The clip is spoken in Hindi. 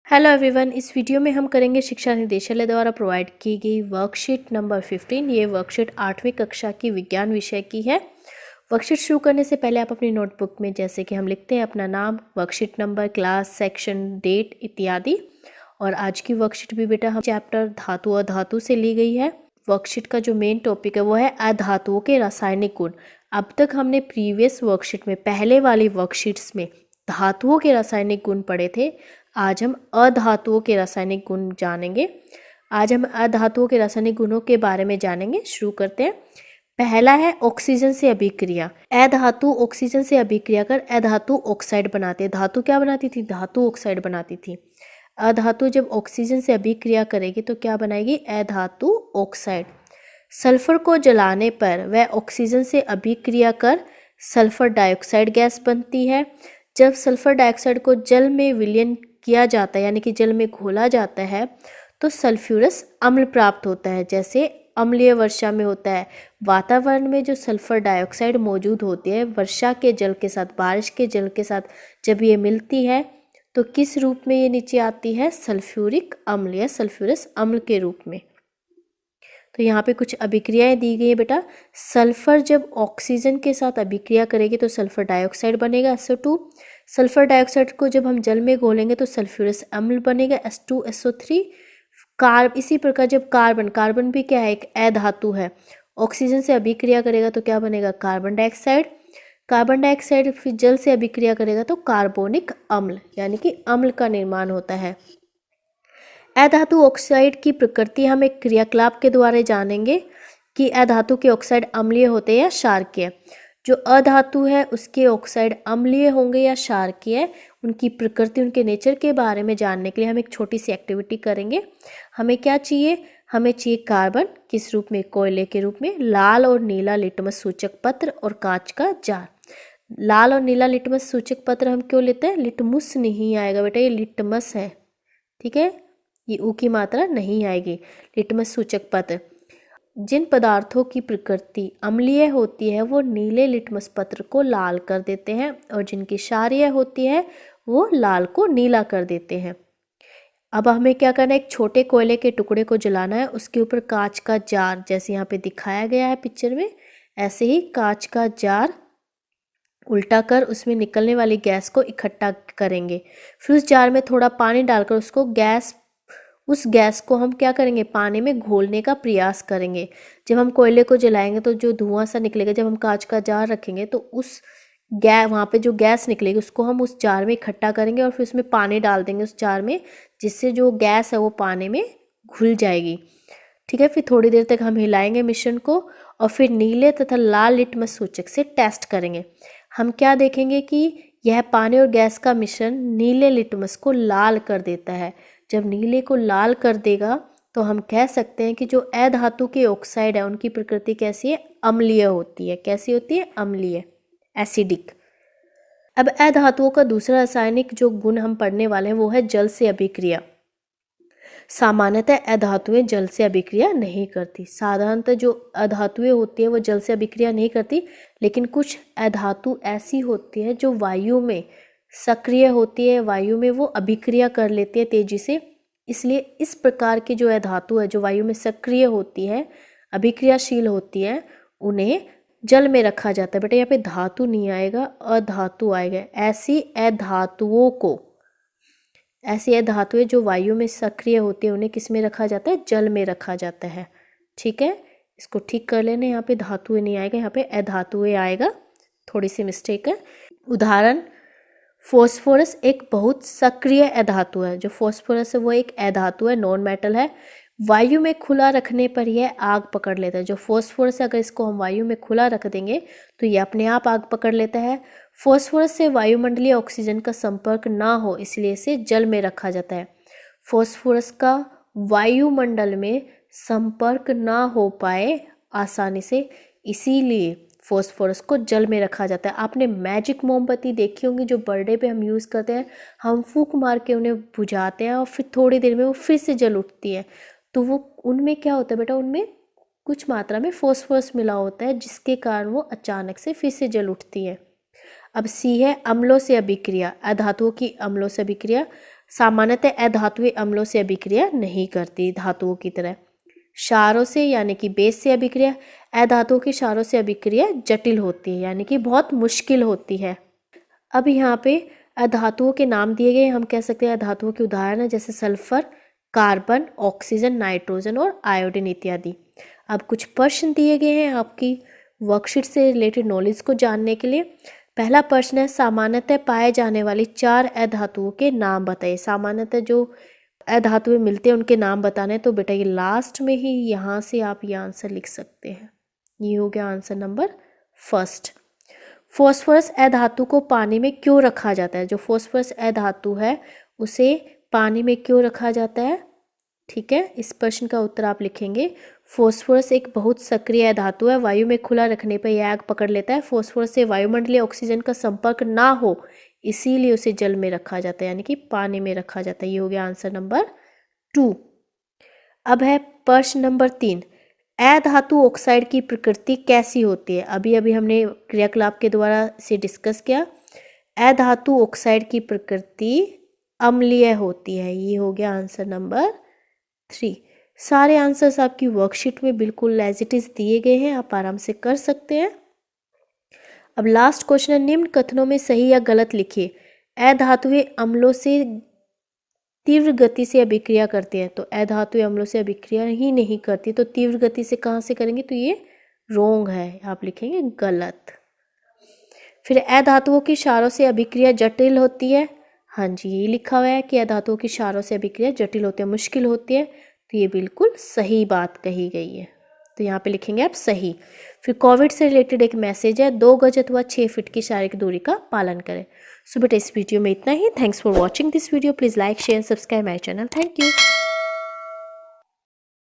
हेलो एवरीवन, इस वीडियो में हम करेंगे शिक्षा निदेशालय द्वारा प्रोवाइड की गई वर्कशीट नंबर 15। ये वर्कशीट 8वीं कक्षा की विज्ञान विषय की है। वर्कशीट शुरू करने से पहले आप अपनी नोटबुक में जैसे कि हम लिखते हैं अपना नाम, worksheet number, class, section, date इत्यादि। और आज की वर्कशीट भी बेटा हम चैप्टर धातु और धातु से ली गई है। वर्कशीट का जो मेन टॉपिक है वो है अधातुओं के रासायनिक गुण। अब तक हमने प्रीवियस वर्कशीट में पहले वाली वर्कशीट्स में धातुओं के रासायनिक गुण पढ़े थे। आज हम अधातुओं के रासायनिक गुण जानेंगे। आज हम अधातुओं के रासायनिक गुणों के बारे में जानेंगे। शुरू करते हैं। पहला है ऑक्सीजन से अभिक्रिया। अधातु ऑक्सीजन से अभिक्रिया कर अधातु ऑक्साइड बनाते हैं। धातु क्या बनाती थी? धातु ऑक्साइड बनाती थी। अधातु जब ऑक्सीजन से अभिक्रिया करेगी तो क्या बनाएगी? अधातु ऑक्साइड। सल्फर को जलाने पर वह ऑक्सीजन से अभिक्रिया कर सल्फर डाइऑक्साइड गैस बनती है। जब सल्फर डाइऑक्साइड को जल में विलयन किया जाता है यानी कि जल में घोला जाता है तो सल्फ्यूरस अम्ल प्राप्त होता है, जैसे अम्लीय वर्षा में होता है। वातावरण में जो सल्फर डाइऑक्साइड मौजूद होती है वर्षा के जल के साथ, बारिश के जल के साथ जब ये मिलती है तो किस रूप में ये नीचे आती है? सल्फ्यूरिक अम्ल या सल्फ्यूरस अम्ल के रूप में। तो यहाँ पे कुछ अभिक्रियाएं दी गई है बेटा। सल्फर जब ऑक्सीजन के साथ अभिक्रिया करेगी तो सल्फर डाइऑक्साइड बनेगा SO2। सल्फर डाइऑक्साइड को जब हम जल में घोलेंगे तो सल्फ्यूरस अम्ल बनेगा H2SO3। इसी प्रकार जब कार्बन भी क्या है? एक अधातु है। ऑक्सीजन से अभिक्रिया करेगा तो क्या बनेगा? Carbon dioxide. कार्बन डाइऑक्साइड फिर जल से अभिक्रिया करेगा तो कार्बोनिक अम्ल यानी कि अम्ल का निर्माण होता है। अधातु ऑक्साइड की प्रकृति हम एक क्रियाकलाप के द्वारा जानेंगे कि अधातु के ऑक्साइड अम्लीय होते हैं या क्षारकीय। जो अधातु है उसके ऑक्साइड अम्लीय होंगे या क्षारकीय, उनकी प्रकृति, उनके नेचर के बारे में जानने के लिए हम एक छोटी सी एक्टिविटी करेंगे। हमें क्या चाहिए? हमें चाहिए कार्बन, किस रूप में? कोयले के रूप में। लाल और नीला लिटमस सूचक पत्र और कांच का जार। लाल और नीला लिटमस सूचक पत्र हम क्यों लेते हैं? लिटमुस नहीं आएगा बेटा, ये लिटमस है, ठीक है, ये ऊ की मात्रा नहीं आएगी। लिटमस सूचक पत्र। जिन पदार्थों की प्रकृति अम्लीय होती है वो नीले लिटमस पत्र को लाल कर देते हैं और जिनकी क्षारीय होती है वो लाल को नीला कर देते हैं। अब हमें क्या करना है? एक छोटे कोयले के टुकड़े को जलाना है, उसके ऊपर कांच का जार, जैसे यहाँ पे दिखाया गया है पिक्चर में, ऐसे ही कांच का जार उल्टा कर उसमें निकलने वाली गैस को इकट्ठा करेंगे। फिर उस जार में थोड़ा पानी डालकर उस गैस को हम क्या करेंगे? पानी में घोलने का प्रयास करेंगे। जब हम कोयले को जलाएंगे तो जो धुआं सा निकलेगा, जब हम कांच का जार रखेंगे तो उस वहाँ पे जो गैस निकलेगी उसको हम उस जार में इकट्ठा करेंगे और फिर उसमें पानी डाल देंगे उस जार में, जिससे जो गैस है वो पानी में घुल जाएगी, ठीक है। फिर थोड़ी देर तक हम हिलाएंगे मिश्रण को और फिर नीले तथा लाल लिटमस सूचक से टेस्ट करेंगे। हम क्या देखेंगे कि यह पानी और गैस का मिश्रण नीले लिटमस को लाल कर देता है। जब नीले को लाल कर देगा तो हम कह सकते हैं कि जो अधातु के ऑक्साइड है उनकी प्रकृति कैसी है? अम्लीय होती है। कैसी होती है? अम्लीय, एसिडिक। अब अधातुओं का दूसरा रासायनिक जो गुण हम पढ़ने वाले हैं वो है जल से अभिक्रिया। सामान्यतः अधातुएं जल से अभिक्रिया नहीं करती। साधारणतः जो अधातुएं होती है वो जल से अभिक्रिया नहीं करती, लेकिन कुछ अधातु ऐसी होती है जो वायु में सक्रिय होती है, वायु में वो अभिक्रिया कर लेती है तेजी से। इसलिए इस प्रकार की जो धातु है जो वायु में सक्रिय होती है, अभिक्रियाशील होती है, उन्हें जल में रखा जाता है। बेटा यहाँ पे धातु नहीं आएगा, अधातु आएगा। ऐसी धातुएं जो वायु में सक्रिय होती है उन्हें किस में रखा जाता है? जल में रखा जाता है, ठीक है। इसको ठीक कर लेने, यहाँ पे धातुएं नहीं आएगा, यहाँ पे अधातुएं आएगा, थोड़ी सी मिस्टेक है। उदाहरण, फॉस्फोरस एक बहुत सक्रिय अधातु है। जो फॉस्फोरस है वो एक अधातु है, नॉन मेटल है। वायु में खुला रखने पर यह आग पकड़ लेता है। जो फॉस्फोरस है अगर इसको हम वायु में खुला रख देंगे तो ये अपने आप आग पकड़ लेता है। फॉस्फोरस से वायुमंडलीय ऑक्सीजन का संपर्क ना हो इसलिए इसे जल में रखा जाता है। फॉस्फोरस का वायुमंडल में संपर्क ना हो पाए आसानी से, इसीलिए फॉस्फोरस को जल में रखा जाता है। आपने मैजिक मोमबत्ती देखी होंगी जो बर्थडे पे हम यूज़ करते हैं, हम फूंक मार के उन्हें बुझाते हैं और फिर थोड़ी देर में वो फिर से जल उठती है। तो वो उनमें क्या होता है बेटा? उनमें कुछ मात्रा में फॉस्फोरस मिला होता है जिसके कारण वो अचानक से फिर से जल उठती है। अब सी है अम्लों से अभिक्रिया। अधातुओं की अम्लों से अभिक्रिया। सामान्यतः अधातुएं अम्लों से अभिक्रिया नहीं करती धातुओं की तरह। क्षारों से यानी कि बेस से अभिक्रिया, अधातुओं की क्षारों से अभिक्रिया जटिल होती है यानी कि बहुत मुश्किल होती है। अब यहाँ पे अधातुओं के नाम दिए गए, हम कह सकते हैं अधातुओं के उदाहरण है जैसे सल्फर, कार्बन, ऑक्सीजन, नाइट्रोजन और आयोडीन इत्यादि। अब कुछ प्रश्न दिए गए हैं आपकी वर्कशीट से रिलेटेड नॉलेज को जानने के लिए। पहला प्रश्न है, सामान्यतः पाए जाने वाली 4 अधातुओं के नाम बताइए। सामान्यतः जो अधातुएं मिलते हैं उनके नाम बताने, तो बेटा ये लास्ट में ही यहाँ से आप ये आंसर लिख सकते हैं। ये हो गया आंसर नंबर फर्स्ट। फॉस्फोरस अधातु को पानी में क्यों रखा जाता है? जो फॉस्फोरस अधातु है उसे पानी में क्यों रखा जाता है? ठीक है, इस प्रश्न का उत्तर आप लिखेंगे, फॉस्फोरस एक बहुत सक्रिय धातु है, वायु में खुला रखने पर यह आग पकड़ लेता है। फॉस्फोरस से वायुमंडलीय ऑक्सीजन का संपर्क ना हो इसीलिए उसे जल में रखा जाता है यानी कि पानी में रखा जाता है। ये हो गया आंसर नंबर 2। अब है प्रश्न नंबर 3, अधातु ऑक्साइड की प्रकृति कैसी होती है? अभी अभी हमने क्रियाकलाप के द्वारा से डिस्कस किया। अधातु ऑक्साइड की प्रकृति अम्लीय होती है। ये हो गया आंसर नंबर 3। सारे आंसर्स आपकी वर्कशीट में बिल्कुल एज इट इज दिए गए हैं, आप आराम से कर सकते हैं। अब लास्ट क्वेश्चन है, निम्न कथनों में सही या गलत लिखिए। अधातुएं अम्लों से तीव्र गति से अभिक्रिया करते हैं, तो अधातुएं अम्लों से अभिक्रिया ही नहीं करती, तो तीव्र गति से कहाँ से करेंगे? तो ये रोंग है, आप लिखेंगे गलत। फिर अधातुओं की क्षारों से अभिक्रिया जटिल होती है। हाँ जी, ये लिखा हुआ है कि अधातुओं की क्षारों से अभिक्रिया जटिल होती है, मुश्किल होती है, तो ये बिल्कुल सही बात कही गई है, तो यहाँ पे लिखेंगे आप सही। फिर कोविड से रिलेटेड एक मैसेज है, 2 गज अथवा 6 फीट की शारीरिक दूरी का पालन करें। सो बेटा इस वीडियो में इतना ही। Thanks for watching this video. Please like, share, subscribe my channel. Thank you.